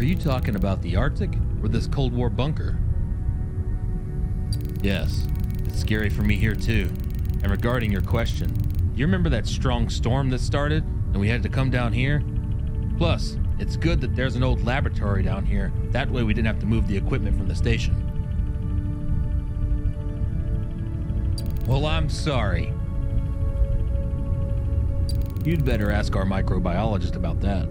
you talking about the Arctic or this Cold War bunker? Yes, it's scary for me here too. And regarding your question, you remember that strong storm that started and we had to come down here? Plus, it's good that there's an old laboratory down here. That way we didn't have to move the equipment from the station. Well, I'm sorry. You'd better ask our microbiologist about that.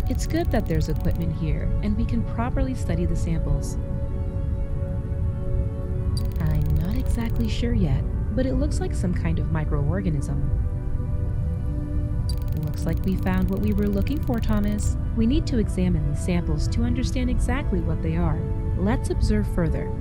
It's good that there's equipment here, and we can properly study the samples. I'm not exactly sure yet, but it looks like some kind of microorganism. Looks like we found what we were looking for, Thomas. We need to examine the samples to understand exactly what they are. Let's observe further.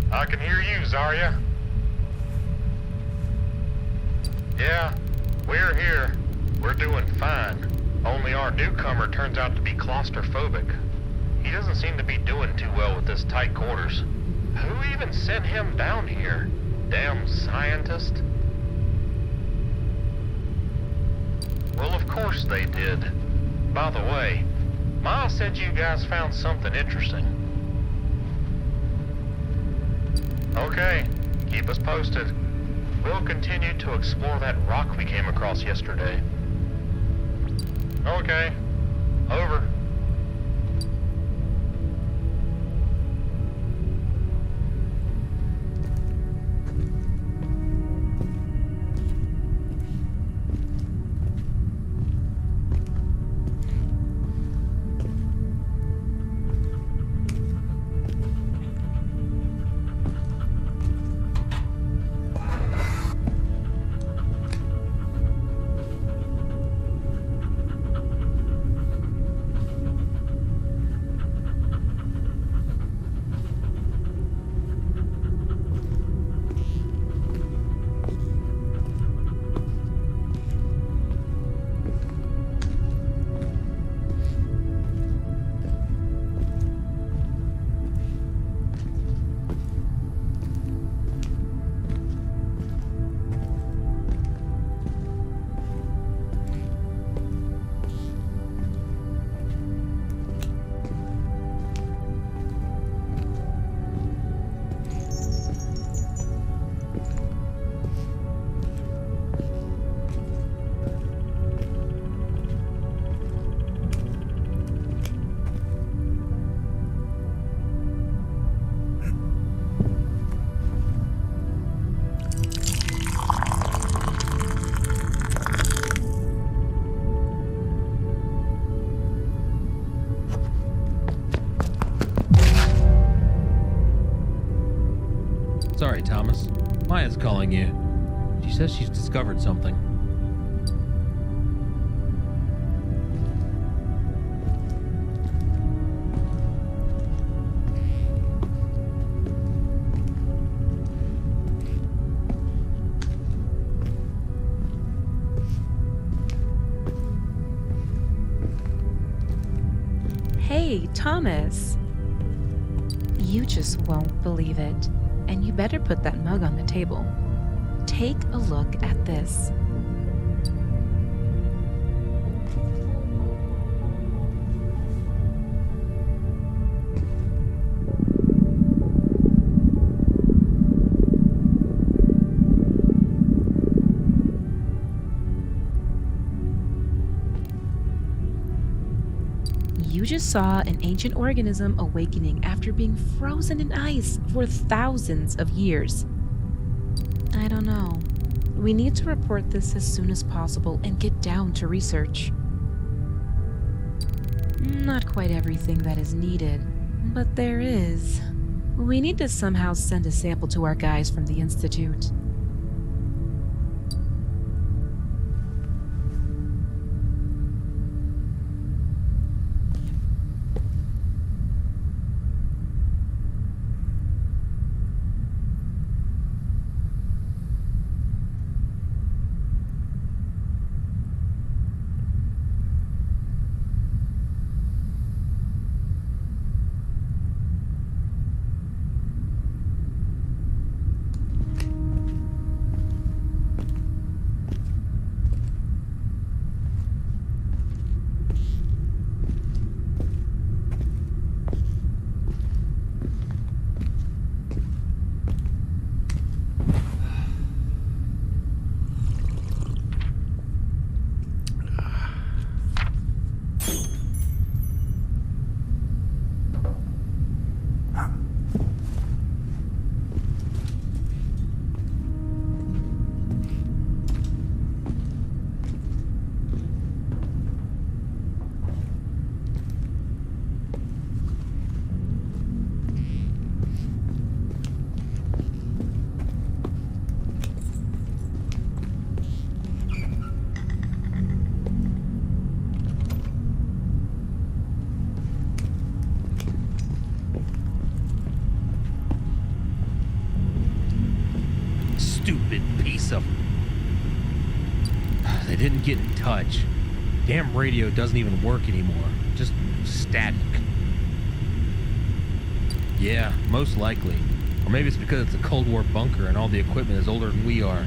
I can hear you, Zarya. Yeah, we're here. We're doing fine. Only our newcomer turns out to be claustrophobic. He doesn't seem to be doing too well with this tight quarters. Who even sent him down here? Damn scientist. Well, of course they did. By the way, Ma said you guys found something interesting. Okay, keep us posted. We'll continue to explore that rock we came across yesterday. Okay, over. Diane's calling you. She says she's discovered something. Hey, Thomas. You just won't believe it. And you better put that mug on the table. Take a look at this. You just saw an ancient organism awakening after being frozen in ice for thousands of years. I don't know. We need to report this as soon as possible and get down to research. Not quite everything that is needed, but there is. We need to somehow send a sample to our guys from the Institute. Stupid piece of... They didn't get in touch. Damn radio doesn't even work anymore. Just static. Yeah, most likely. Or maybe it's because it's a Cold War bunker and all the equipment is older than we are.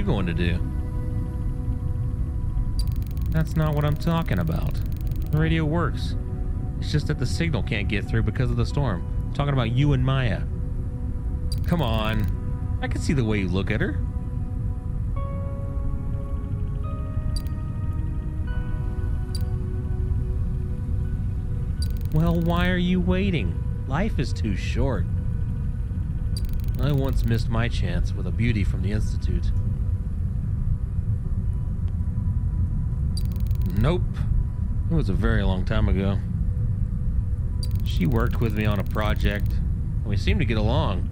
you going to do? That's not what I'm talking about. The radio works. It's just that the signal can't get through because of the storm. I'm talking about you and Maya. Come on. I can see the way you look at her. Well, why are you waiting? Life is too short. I once missed my chance with a beauty from the Institute. Nope. It was a very long time ago. She worked with me on a project, and we seemed to get along.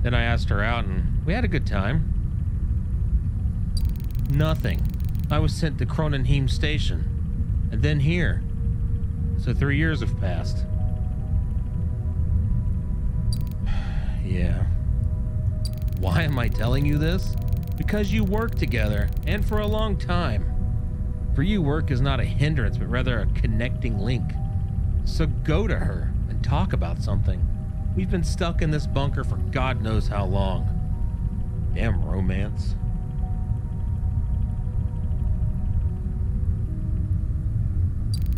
Then I asked her out, and we had a good time. Nothing. I was sent to Cronenheim Station, and then here. So 3 years have passed. Yeah. Why am I telling you this? Because you work together, and for a long time. For you, work is not a hindrance, but rather a connecting link. So go to her and talk about something. We've been stuck in this bunker for God knows how long. Damn romance.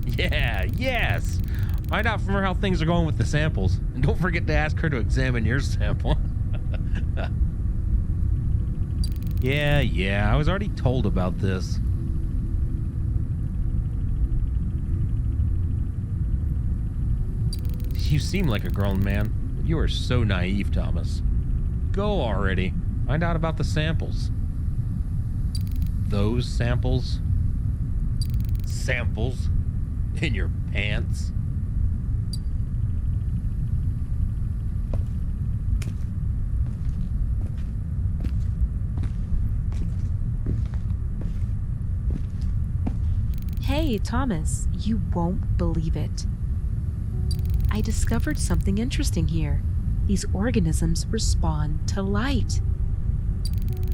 Yeah, yes! Find out from her how things are going with the samples. And don't forget to ask her to examine your sample. Yeah, I was already told about this. You seem like a grown man, but you are so naive, Thomas. Go already. Find out about the samples. Those samples? Samples? In your pants? Hey, Thomas, you won't believe it. I discovered something interesting here. These organisms respond to light.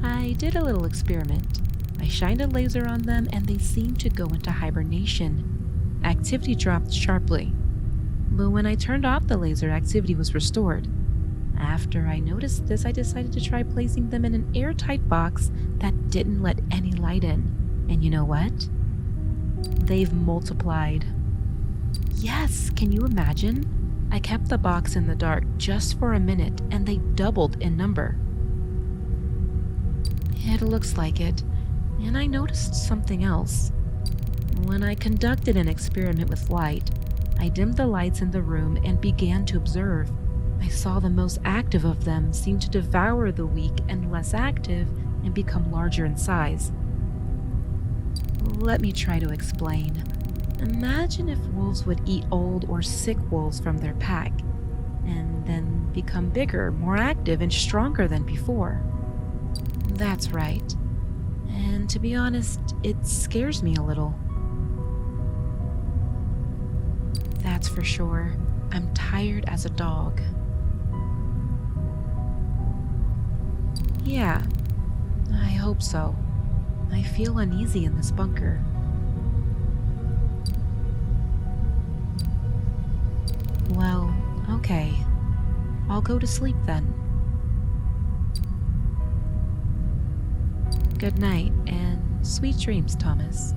I did a little experiment. I shined a laser on them and they seemed to go into hibernation. Activity dropped sharply. But when I turned off the laser, activity was restored. After I noticed this, I decided to try placing them in an airtight box that didn't let any light in. And you know what? They've multiplied. Yes, can you imagine? I kept the box in the dark just for a minute and they doubled in number. It looks like it, and I noticed something else. When I conducted an experiment with light, I dimmed the lights in the room and began to observe. I saw the most active of them seem to devour the weak and less active and become larger in size. Let me try to explain. Imagine if wolves would eat old or sick wolves from their pack, and then become bigger, more active, and stronger than before. That's right. And to be honest, it scares me a little. That's for sure. I'm tired as a dog. Yeah, I hope so. I feel uneasy in this bunker. Well, okay. I'll go to sleep then. Good night, and sweet dreams, Thomas.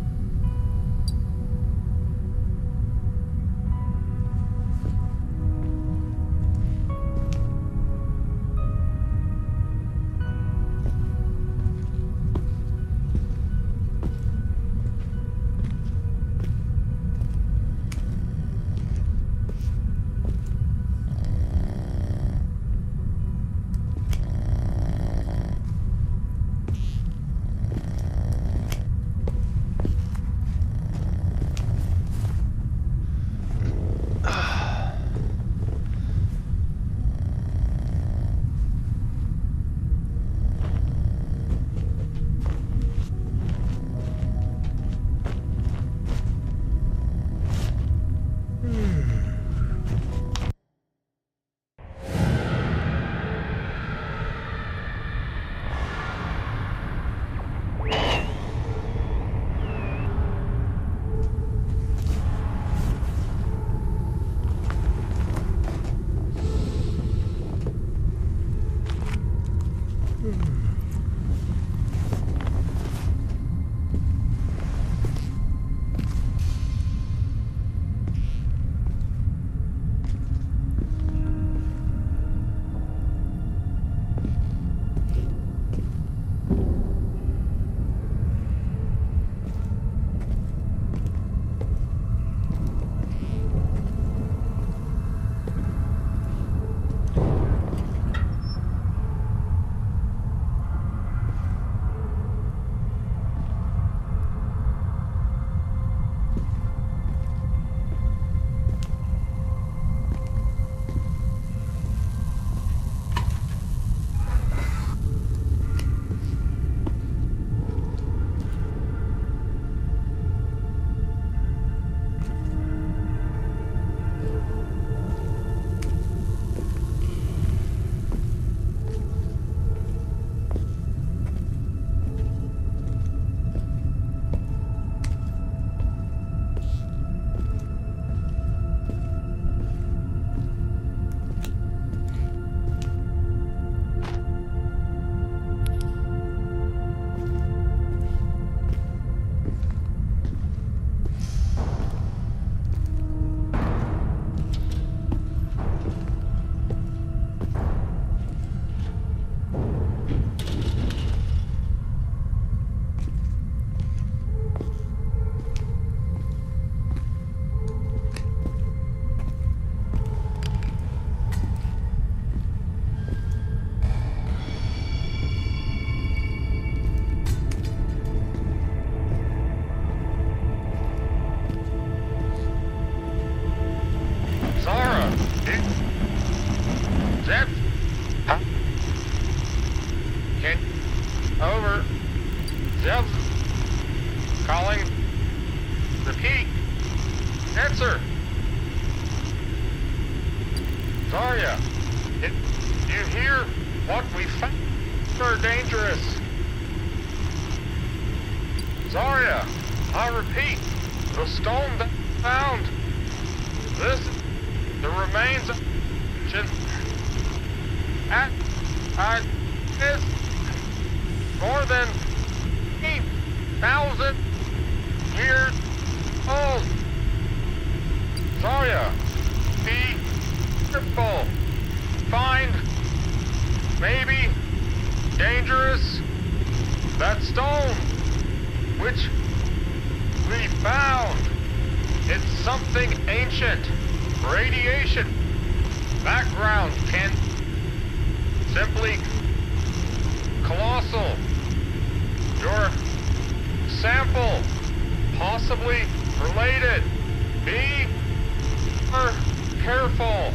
Calling. Repeat. Answer. Zarya, do you hear what we found? Are dangerous. Zarya, I repeat, the stone that we found. The remains of is more than 8,000 years old. Zarya, be careful. Find, maybe, dangerous, that stone, which we found. It's something ancient. Radiation. Background can simply colossal. Your sample possibly related. Be careful.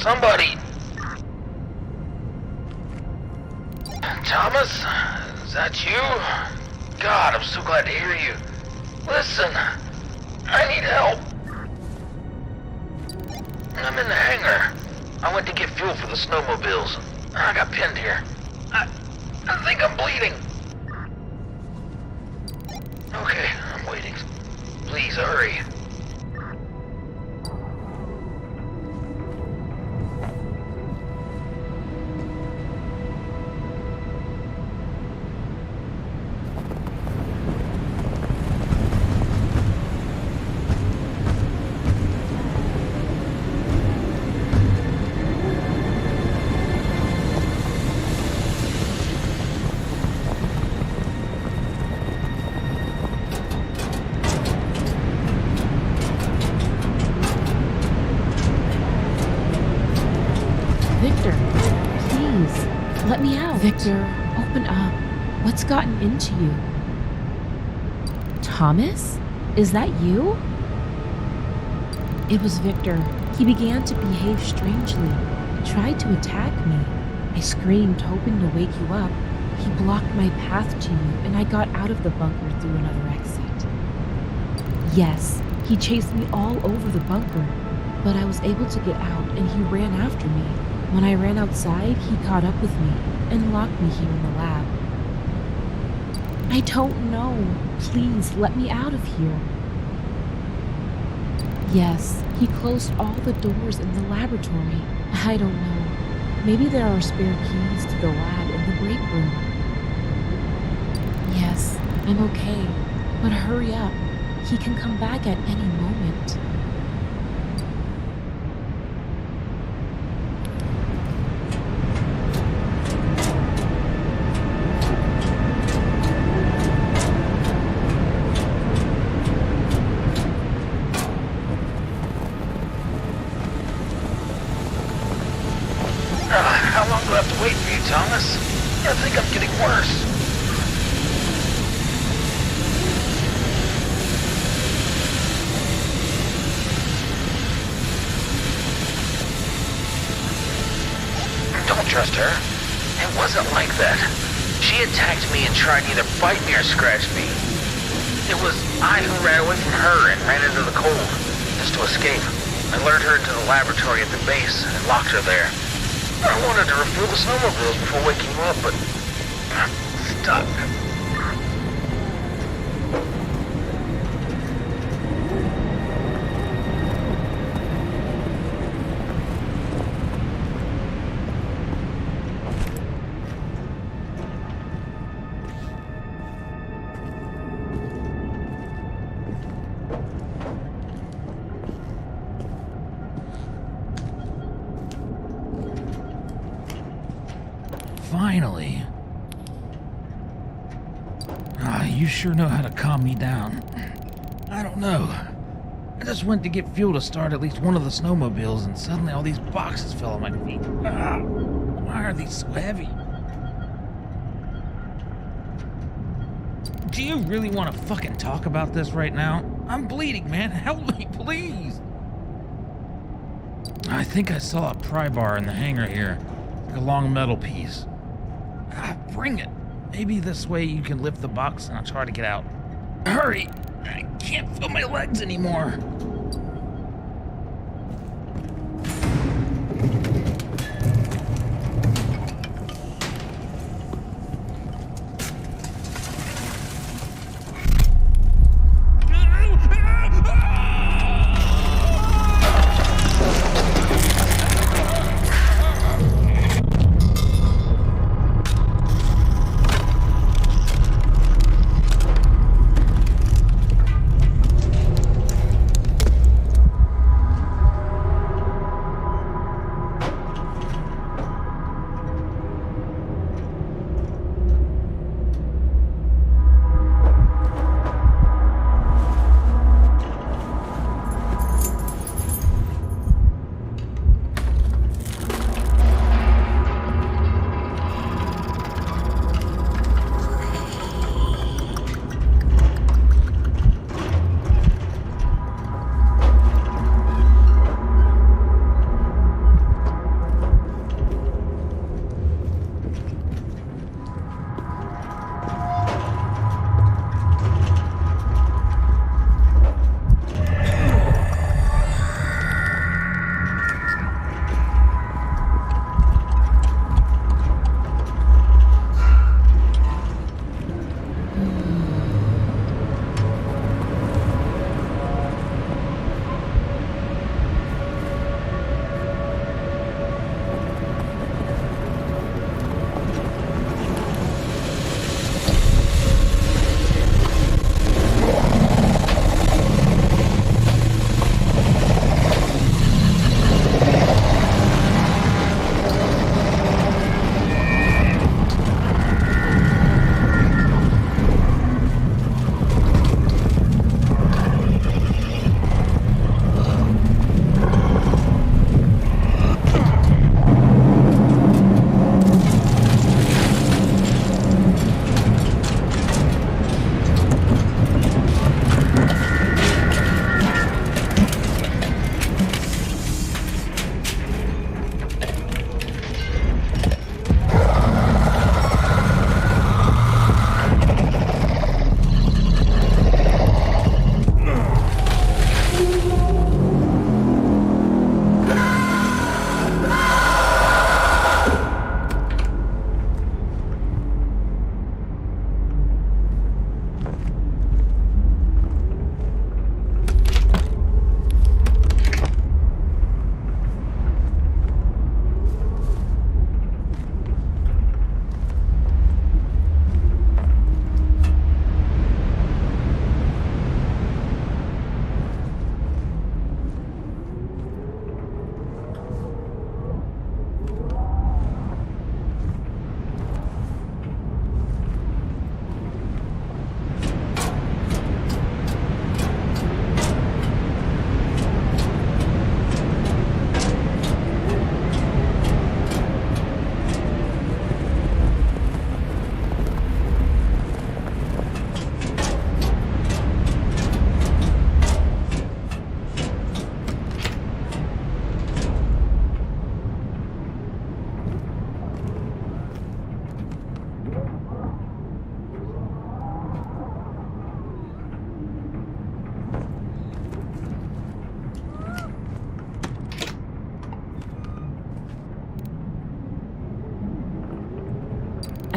Somebody! Thomas? Is that you? God, I'm so glad to hear you. Listen, I need help. I'm in the hangar. I went to get fuel for the snowmobiles. I got pinned here. I think I'm bleeding. Okay, I'm waiting. Please hurry. Let me out. Victor, open up. What's gotten into you? Thomas? Is that you? It was Victor. He began to behave strangely. He tried to attack me. I screamed, hoping to wake you up. He blocked my path to you, and I got out of the bunker through another exit. Yes, he chased me all over the bunker, but I was able to get out, and he ran after me. When I ran outside, he caught up with me and locked me here in the lab. I don't know. Please, let me out of here. Yes, he closed all the doors in the laboratory. I don't know. Maybe there are spare keys to the lab in the break room. Yes, I'm okay, but hurry up. He can come back at any moment. How long do I have to wait for you, Thomas? I think I'm getting worse. Don't trust her. It wasn't like that. She attacked me and tried to either bite me or scratch me. It was I who ran away from her and ran into the cold, just to escape. I lured her into the laboratory at the base and locked her there. I wanted to refuel the snowmobiles before waking you up, but I'm stuck. Finally. You sure know how to calm me down. I don't know. I just went to get fuel to start at least one of the snowmobiles, and suddenly all these boxes fell on my feet. Why are these so heavy? Do you really want to fucking talk about this right now? I'm bleeding, man. Help me, please. I think I saw a pry bar in the hangar here. Like a long metal piece. Bring it. Maybe this way you can lift the box and I'll try to get out. Hurry! I can't feel my legs anymore.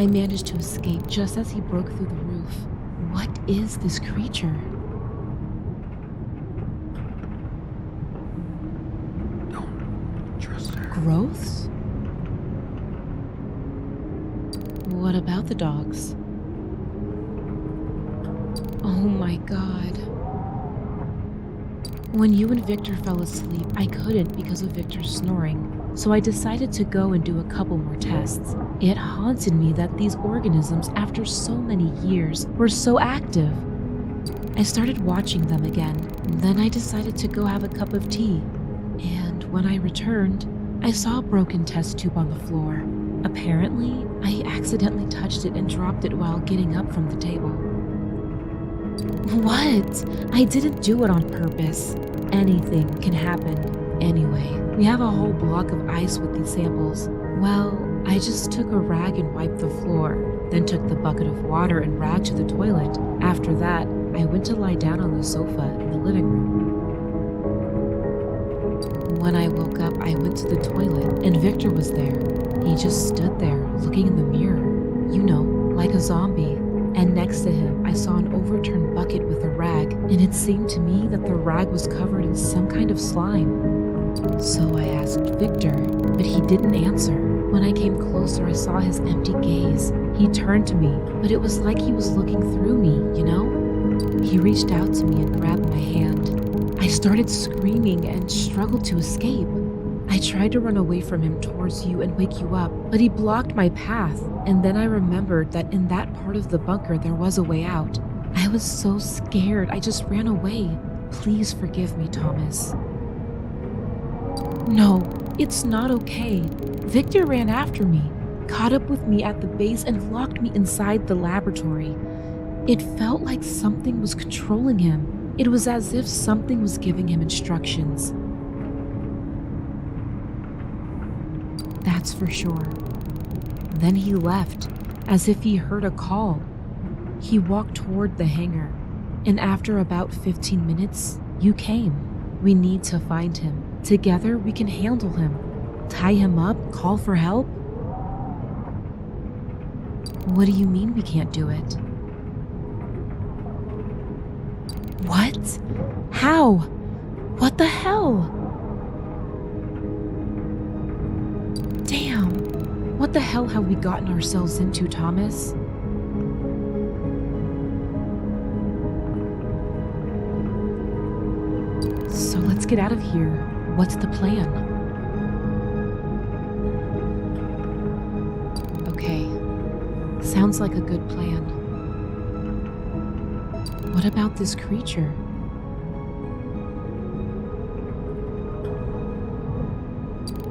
I managed to escape just as he broke through the roof. What is this creature? Don't trust her. Growths? What about the dogs? Oh my god. When you and Victor fell asleep, I couldn't because of Victor's snoring, so I decided to go and do a couple more tests. It haunted me that these organisms, after so many years, were so active. I started watching them again, then I decided to go have a cup of tea. And when I returned, I saw a broken test tube on the floor. Apparently, I accidentally touched it and dropped it while getting up from the table. What? I didn't do it on purpose. Anything can happen. Anyway, we have a whole block of ice with these samples. Well, I just took a rag and wiped the floor, then took the bucket of water and rag to the toilet. After that, I went to lie down on the sofa in the living room. When I woke up, I went to the toilet, and Victor was there. He just stood there, looking in the mirror. You know, like a zombie. And next to him, I saw an overturned bucket with a rag, and it seemed to me that the rag was covered in some kind of slime. So I asked Victor, but he didn't answer. When I came closer, I saw his empty gaze. He turned to me, but it was like he was looking through me, you know? He reached out to me and grabbed my hand. I started screaming and struggled to escape. I tried to run away from him towards you and wake you up, but he blocked my path. And then I remembered that in that part of the bunker there was a way out. I was so scared, I just ran away. Please forgive me, Thomas. No, it's not okay. Victor ran after me, caught up with me at the base and locked me inside the laboratory. It felt like something was controlling him. It was as if something was giving him instructions. That's for sure. Then he left, as if he heard a call. He walked toward the hangar, and after about 15 minutes, you came. We need to find him. Together, we can handle him. Tie him up, call for help? What do you mean we can't do it? What? How? What the hell? Damn, what the hell have we gotten ourselves into, Thomas? So let's get out of here. What's the plan? Okay, sounds like a good plan. What about this creature?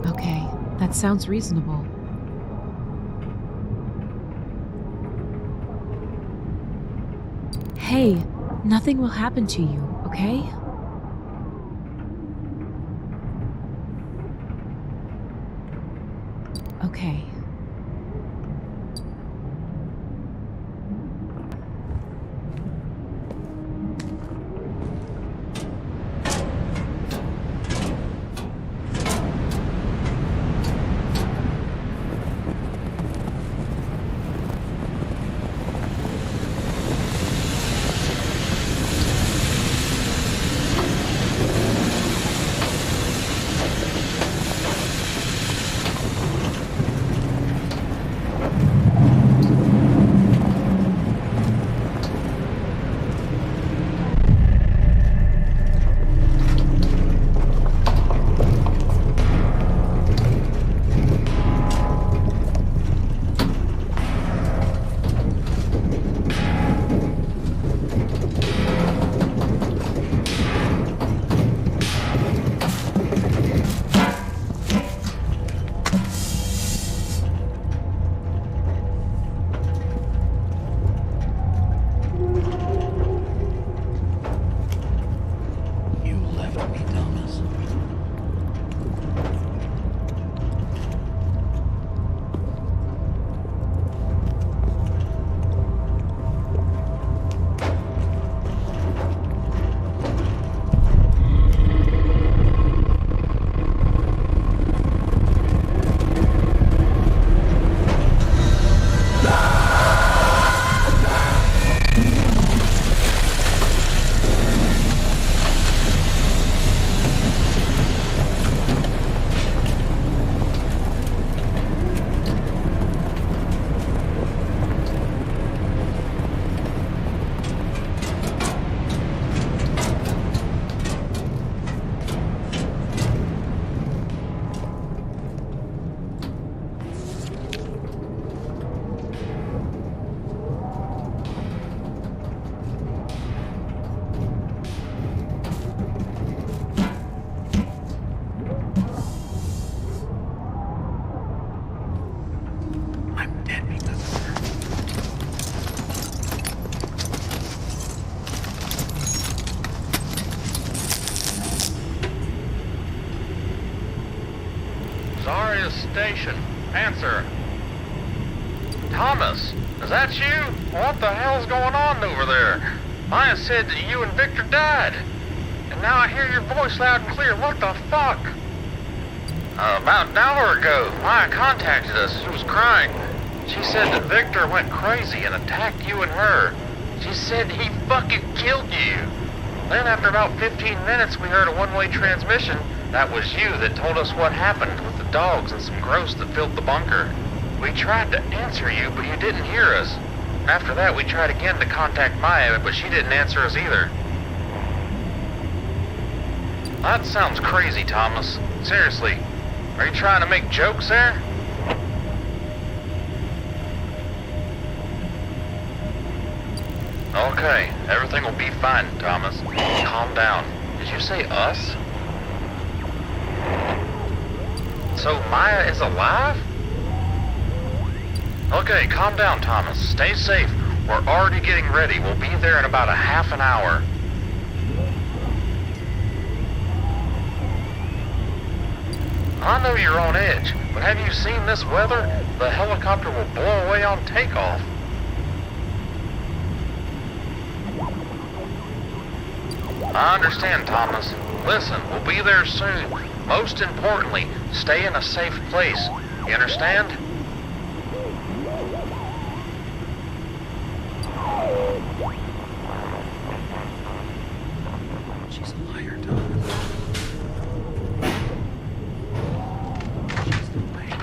Okay, that sounds reasonable. Hey, nothing will happen to you, okay? Okay. Zarya Station. Answer. Thomas, is that you? What the hell's going on over there? Maya said that you and Victor died. And now I hear your voice loud and clear. What the fuck? About an hour ago, Maya contacted us. She was crying. She said that Victor went crazy and attacked you and her. She said he fucking killed you. Then after about 15 minutes, we heard a one-way transmission. That was you that told us what happened with the dogs and some gross that filled the bunker. We tried to answer you, but you didn't hear us. After that, we tried again to contact Maya, but she didn't answer us either. That sounds crazy, Thomas. Seriously, are you trying to make jokes there? Okay, everything will be fine, Thomas. Calm down. Did you say us? So Maya is alive? Okay, calm down, Thomas. Stay safe. We're already getting ready. We'll be there in about a half an hour. I know you're on edge, but have you seen this weather? The helicopter will blow away on takeoff. I understand, Thomas. Listen, we'll be there soon. Most importantly, stay in a safe place. You understand? She's a liar, Thomas. She's the liar.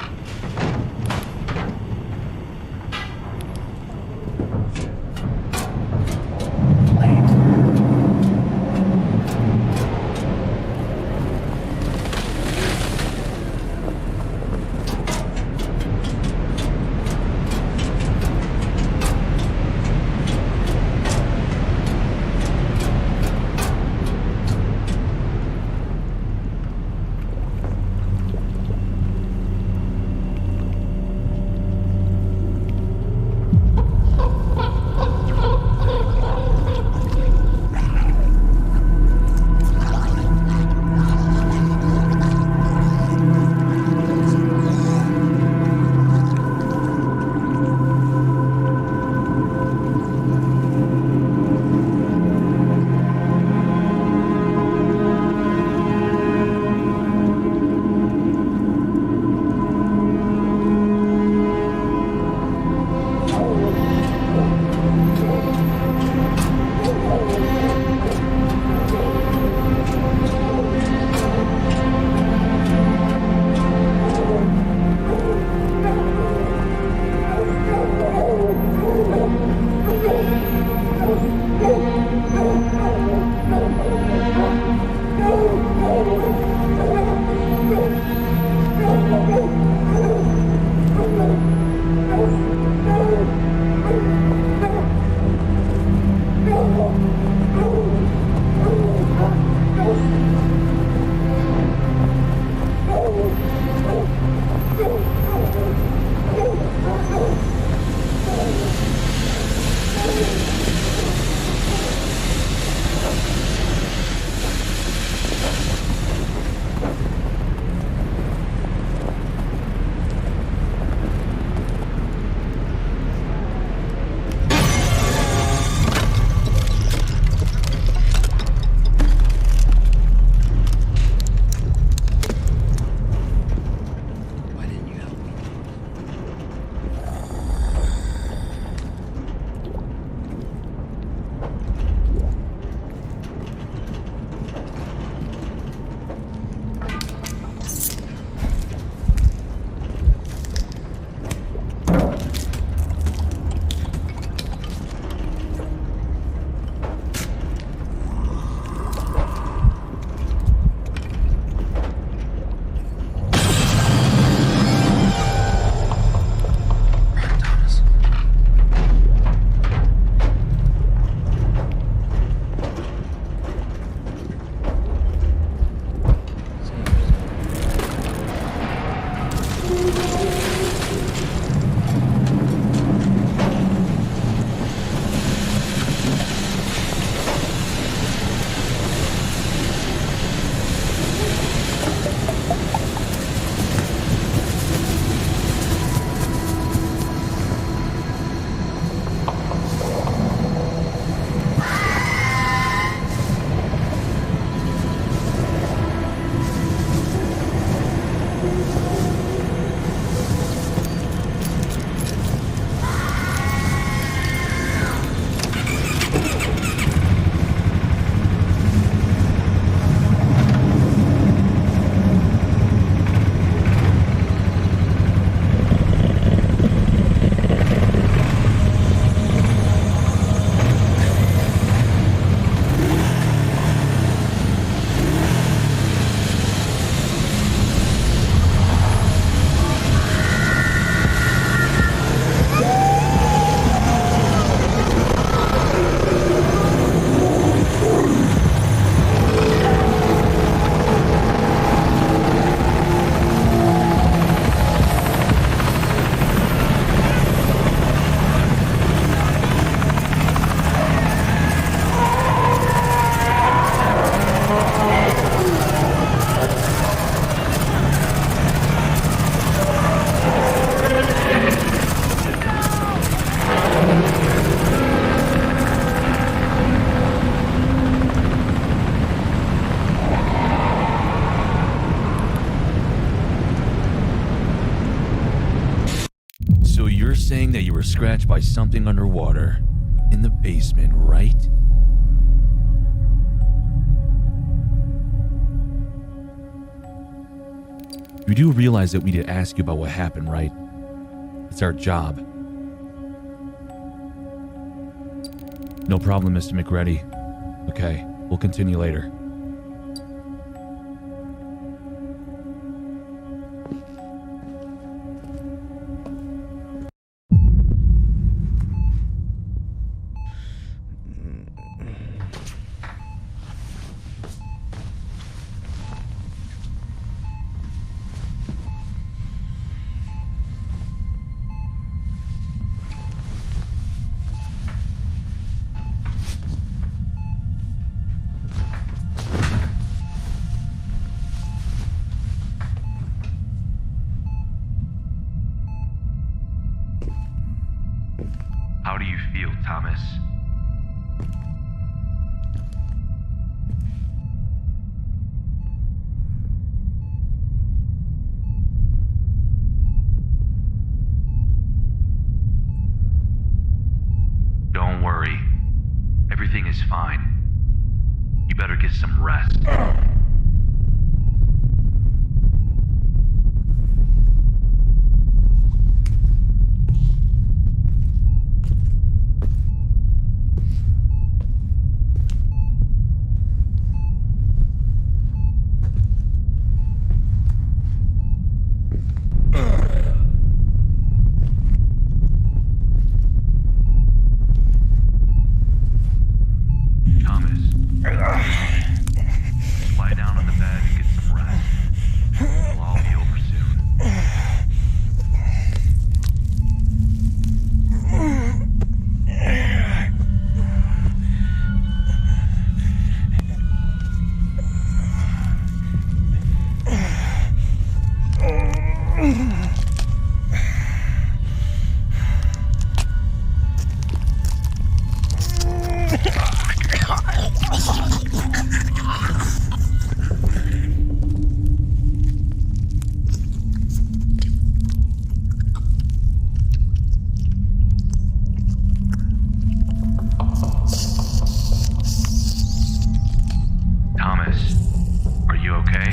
saying that you were scratched by something underwater in the basement, right? You do realize that we need to ask you about what happened, right? It's our job. No problem, Mr. McReady. Okay, we'll continue later. How do you feel, Thomas? Don't worry. Everything is fine. You better get some rest. Thomas, lie down on the bed and get some rest. It'll all be over soon. Thomas, are you okay?